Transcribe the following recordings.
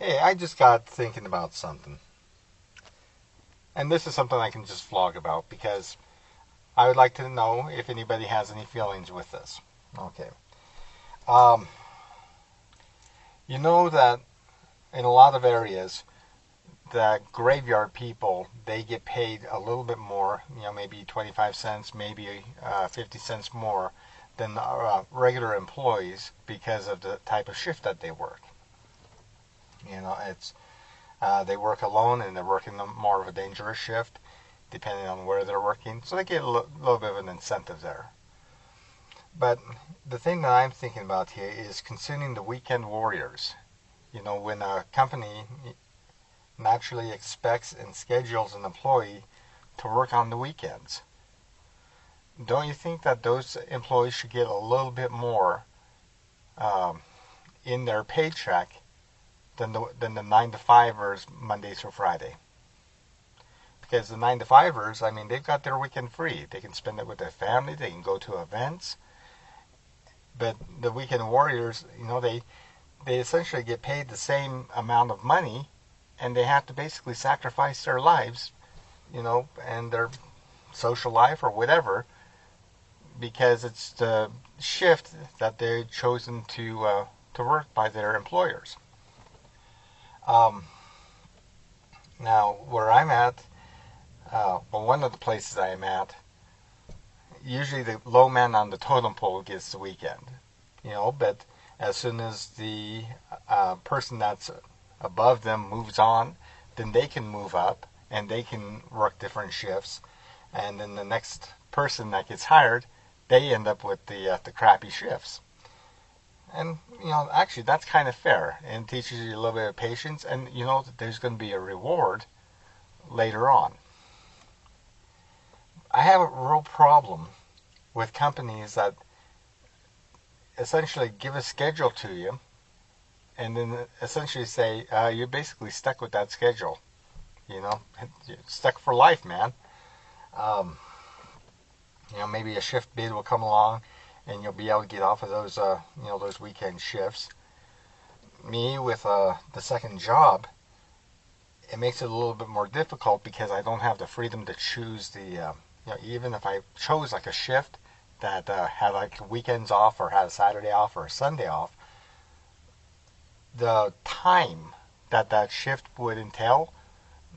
Hey, I just got thinking about something. And this is something I can just vlog about because I would like to know if anybody has any feelings with this. Okay. Um, you know that in a lot of areas, the graveyard people, they get paid a little bit more, maybe 25 cents, maybe 50 cents more than regular employees because of the type of shift that they work. It's they work alone and they're working more of a dangerous shift depending on where they're working. So they get a little bit of an incentive there. But the thing that I'm thinking about here is concerning the weekend warriors. When a company naturally expects and schedules an employee to work on the weekends, don't you think that those employees should get a little bit more in their paycheck than the 9 to 5ers Monday through Friday? Because the 9 to 5ers, I mean, they've got their weekend free. They can spend it with their family. They can go to events. But the weekend warriors, they essentially get paid the same amount of money, and they have to basically sacrifice their lives, and their social life or whatever, because it's the shift that they've chosen to work by their employers. Now, where I'm at, one of the places I am at, usually the low man on the totem pole gets the weekend, but as soon as the person that's above them moves on, then they can move up and they can work different shifts, and then the next person that gets hired, they end up with the crappy shifts. And, actually that's kind of fair and teaches you a little bit of patience, and that there's going to be a reward later on. I have a real problem with companies that essentially give a schedule to you and then essentially say, you're basically stuck with that schedule. You're stuck for life, man. Maybe a shift bid will come along and you'll be able to get off of those, those weekend shifts. Me, with the second job, it makes it a little bit more difficult because I don't have the freedom to choose the, even if I chose like a shift that had like weekends off or had a Saturday off or a Sunday off, the time that shift would entail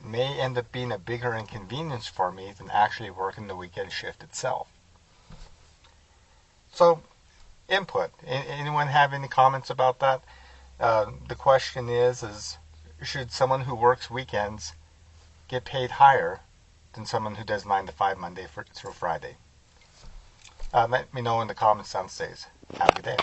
may end up being a bigger inconvenience for me than actually working the weekend shift itself. So, input. Anyone have any comments about that? The question is should someone who works weekends get paid higher than someone who does 9 to 5 Monday through Friday? Let me know in the comments downstairs. Have a good day.